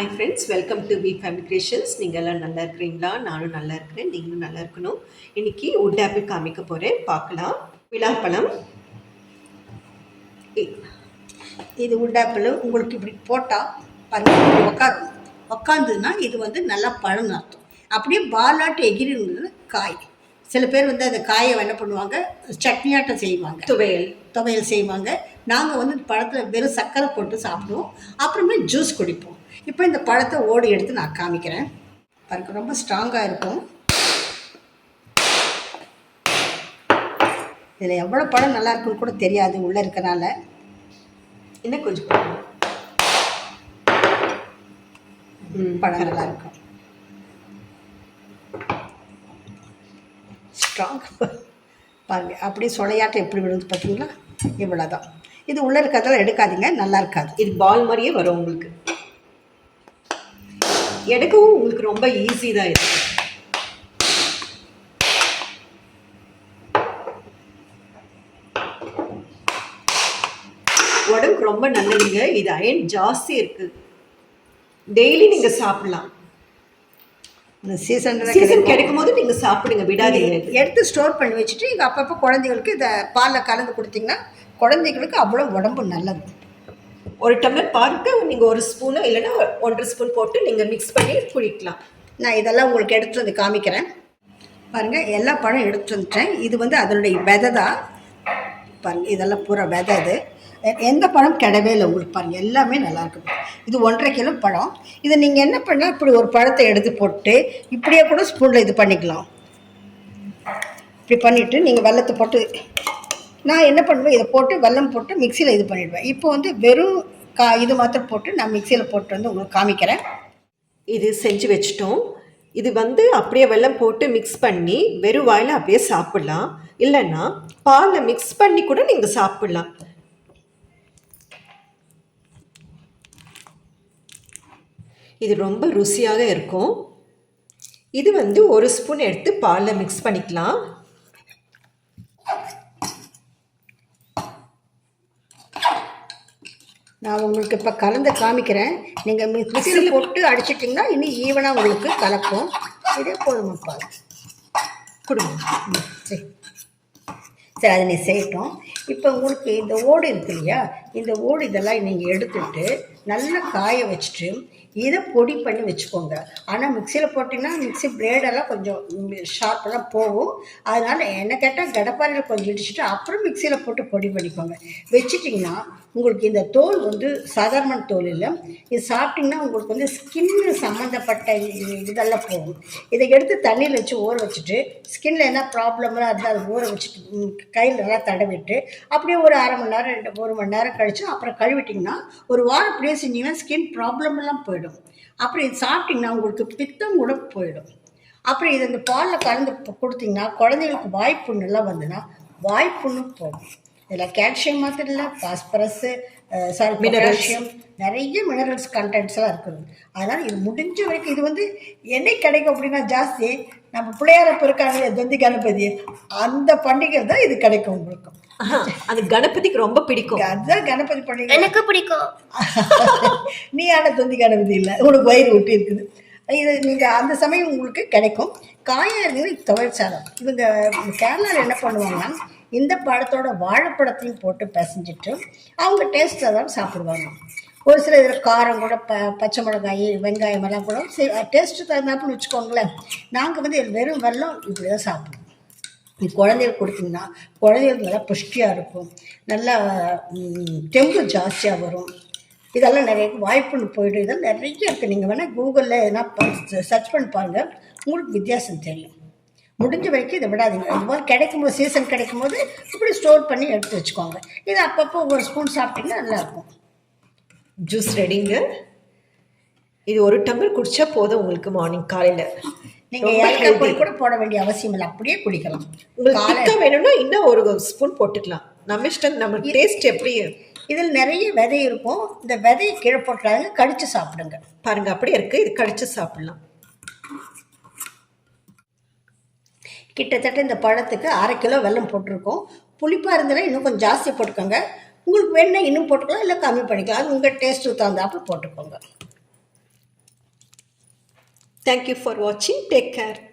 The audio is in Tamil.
Hi friends, welcome to V family creations. நீங்கள் எல்லாம் நல்லா இருக்கிறீங்களா? நானும் நல்லா இருக்கிறேன். நீங்களும் நல்லா இருக்கணும். இன்னைக்கு உட் ஆப்பிள் காமிக்க போகிறேன், பார்க்கலாம். விழாப்பழம், இது உட் ஆப்பிள் உங்களுக்கு இப்படி போட்டால் பாருங்கள், உட்காந்துன்னா இது வந்து நல்லா பழம் அர்த்தம். அப்படியே பாலாட்டு எகிரிங்கிறது காய். சில பேர் வந்து அந்த காயை என்ன பண்ணுவாங்க, சட்னியாட்டம் செய்வாங்க, துவையல் செய்வாங்க. நாங்கள் வந்து பழத்தில் வெறும் சர்க்கரை போட்டு சாப்பிடுவோம், அப்புறமே ஜூஸ் குடிப்போம். இப்போ இந்த பழத்தை ஓடி எடுத்து நான் காமிக்கிறேன் பாருங்க. ரொம்ப ஸ்ட்ராங்காக இருக்கும். இதில் எவ்வளோ பழம் நல்லா இருக்குன்னு கூட தெரியாது உள்ளே இருக்கனால. இன்னும் கொஞ்சம் பழம் நல்லா இருக்கும். ஸ்ட்ராங் பாருங்கள், அப்படியே சொலையாட்டம் எப்படி விழுந்து பார்த்தீங்களா? இவ்வளோதான். இது உள்ளே இருக்கிறதெல்லாம் எடுக்காதீங்க, நல்லா இருக்காது. இது பால் மாதிரியே வரும். உங்களுக்கு எடுக்கவும் உங்களுக்கு ரொம்ப ஈஸி தான். இது உடம்புக்கு ரொம்ப நல்லதுங்க. இது அயன் ஜாஸ்தி இருக்கு. டெய்லி நீங்க சாப்பிடலாம். சீசன் கிடைக்கும் போது நீங்கள் சாப்பிடுங்க, விடாதீங்க. எடுத்து ஸ்டோர் பண்ணி வச்சுட்டு இங்கே அப்பப்போ குழந்தைகளுக்கு இதை பாலில் கலந்து கொடுத்தீங்கன்னா குழந்தைகளுக்கு அவ்வளோ உடம்பு நல்லது. ஒரு டம்ளர் பாலுக்கு நீங்கள் ஒரு ஸ்பூனு இல்லைன்னா 1.5 ஸ்பூன் போட்டு நீங்கள் மிக்ஸ் பண்ணி குடிக்கலாம். நான் இதெல்லாம் உங்களுக்கு எடுத்துகிட்டு வந்து காமிக்கிறேன் பாருங்கள். எல்லா பழம் எடுத்துட்டு வந்துட்டேன். இது வந்து அதனுடைய விதை தான் பாருங்கள். இதெல்லாம் பூரா விதை. இது எந்த பழம் கிடவே இல்லை உங்களுக்கு பாருங்கள், எல்லாமே நல்லாயிருக்கும். இது 1.5 கிலோ பழம். இதை நீங்கள் என்ன பண்ணால் இப்படி ஒரு பழத்தை எடுத்து போட்டு இப்படியே கூட ஸ்பூனில் இது பண்ணிக்கலாம். இப்படி பண்ணிவிட்டு நீங்கள் வெல்லத்தை போட்டு, நான் என்ன பண்ணுவேன், இதை போட்டு வெல்லம் போட்டு மிக்சியில் இது பண்ணிவிடுவேன். இப்போ வந்து வெறும் இது மாத்திரம் போட்டு நான் மிக்சியில் போட்டு வந்து உங்களுக்கு காமிக்கிறேன். இது செஞ்சு வச்சிட்டோம். இது வந்து அப்படியே வெல்லம் போட்டு மிக்ஸ் பண்ணி வெறும் வாயில் அப்படியே சாப்பிட்லாம், இல்லைன்னா பாலில் மிக்ஸ் பண்ணி கூட நீங்கள் சாப்பிட்லாம். இது ரொம்ப ருசியாக இருக்கும். இது வந்து 1 ஸ்பூன் எடுத்து பாலில் மிக்ஸ் பண்ணிக்கலாம். நான் உங்களுக்கு இப்போ கலந்து காமிக்கிறேன். நீங்கள் மிக்சியில் போட்டு அடிச்சிட்டிங்கன்னா இன்னும் ஈவனாக உங்களுக்கு கலக்கும். இதே போதும் பால் கொடுங்க. சரி சரி, அதை நீ செய்யட்டும். இப்போ உங்களுக்கு இந்த ஓடு இருக்கு இல்லையா, இந்த ஓடு இதெல்லாம் நீங்கள் எடுத்துட்டு நல்லா காய வச்சுட்டு இதை பொடி பண்ணி வச்சுக்கோங்க. ஆனால் மிக்சியில் போட்டிங்கன்னா மிக்சி பிளேடெல்லாம் கொஞ்சம் ஷார்ப்பெல்லாம் போகும். அதனால் என்ன கேட்டால் கடப்பாறையில் கொஞ்சம் இடிச்சுட்டு அப்புறம் மிக்சியில் போட்டு பொடி பண்ணிக்கோங்க. வச்சுட்டிங்கன்னா உங்களுக்கு இந்த தோல் வந்து சாதாரண தோல் இல்லை. இது சாப்பிட்டிங்கன்னா உங்களுக்கு வந்து ஸ்கின்னு சம்மந்தப்பட்ட இதெல்லாம் போகும். இதை எடுத்து தண்ணியில் வச்சு ஊற வச்சுட்டு ஸ்கின்னில் என்ன ப்ராப்ளம்லாம் இருந்தால் அதை ஊற வச்சுட்டு கையில் நல்லா தடவிட்டு அப்படியே ஒரு 1/2 மணி நேரம் 1 மணி நேரம் கழிச்சு அப்புறம் கழுவிட்டிங்கன்னா ஒரு வாரம் அப்படியே செஞ்சிங்கன்னா ஸ்கின் ப்ராப்ளம்லாம் போயிடும். அப்புறம் இது சாப்பிட்டிங்கன்னா உங்களுக்கு பித்தம் கூட போயிடும். அப்புறம் இது இந்த பாலில் கலந்து கொடுத்திங்கன்னா குழந்தைங்களுக்கு வாய்ப்புண்ணெல்லாம் வந்துன்னா வாய்ப்புண்ணு போகும். இதில் கால்சியம் மாத்திரம் இல்லை, பாஸ்பரஸு மினரல்சியம் நிறைய மினரல்ஸ் கண்டென்ட்ஸ்லாம் இருக்குது. அதனால் இது முடிஞ்ச வரைக்கும் இது வந்து என்னை கிடைக்கும் அப்படின்னா ஜாஸ்தி நம்ம பிள்ளையாரப்ப இருக்காங்க தந்தி கணபதி, அந்த பண்டிகை தான் இது கிடைக்கும் உங்களுக்கு. அது கணபதிக்கு ரொம்ப பிடிக்கும். அதுதான் கணபதி பண்டிகை எனக்கு பிடிக்கும். நீ ஆன தொந்தி கணபதி இல்லை, உனக்கு வயிறு ஒட்டி இருக்குது. இது நீங்கள் அந்த சமயம் உங்களுக்கு கிடைக்கும். காயாக இருந்தது துவையல் சாதம். இவங்க கேரளாவில் என்ன பண்ணுவாங்கன்னா இந்த பழத்தோட வாழைப்பழத்தையும் போட்டு பிசைஞ்சிட்டு அவங்க டேஸ்ட்டாக தான் சாப்பிடுவாங்க. ஒரு சில இதில் காரம் கூட பச்சை மிளகாய் வெங்காயம் எல்லாம் கூட டேஸ்ட்டு தகுந்தாப்புன்னு வச்சுக்கோங்களேன். நாங்கள் வந்து வெறும் வெல்லம் இப்படி தான் சாப்பிடுவோம். இது குழந்தைகளுக்கு கொடுத்திங்கன்னா குழந்தைகளுக்கு நல்லா புஷ்டியாக இருக்கும், நல்லா தெம்பு ஜாஸ்தியாக வரும். இதெல்லாம் நிறைய வாய்ப்புன்னு போய்டும். இதெல்லாம் நிறைய இருக்குது. நீங்கள் வேணால் கூகுளில் எதனா சர்ச் பண்ணி பாருங்கள், உங்களுக்கு வித்தியாசம் தெரியும். முடிஞ்ச வரைக்கும் இதை விடாதீங்க. இது மாதிரி கிடைக்கும்போது சீசன் கிடைக்கும்போது இப்படி ஸ்டோர் பண்ணி எடுத்து வச்சுக்கோங்க. இது அப்பப்போ 1 ஸ்பூன் சாப்பிட்டிங்கன்னா நல்லாயிருக்கும். ஜூஸ் ரெடிங்க. இது 1 டம்ளர் குடித்தா போதும் உங்களுக்கு மார்னிங் காலையில். நீங்கள் ஏலக்காய் பொடி கூட போட வேண்டிய அவசியம் இல்லை, அப்படியே குடிக்கலாம். உங்களுக்கு திக்கா வேணும்னா இன்னும் 1 ஸ்பூன் போட்டுக்கலாம். நம்ம இஷ்டம், நம்ம டேஸ்ட் எப்படி. இதில் நிறைய விதை இருக்கும். இந்த விதையை கீழே போட்டுறாங்க, கடித்து சாப்பிடுங்க. பாருங்கள் அப்படியே இருக்குது. இது கடித்து சாப்பிட்லாம். கிட்டத்தட்ட இந்த பழத்துக்கு 1/2 கிலோ வெல்லம் போட்டிருக்கோம். புளிப்பாக இருந்ததுன்னா இன்னும் கொஞ்சம் ஜாஸ்தி போட்டுக்கோங்க. உங்களுக்கு வேணுன்னா இன்னும் போட்டுக்கலாம், இல்லை கம்மி பண்ணிக்கலாம். அது உங்கள் டேஸ்ட்டுக்கு தகுந்தாப்புல போட்டுக்கோங்க. தேங்க்யூ ஃபார் வாட்சிங். Take care.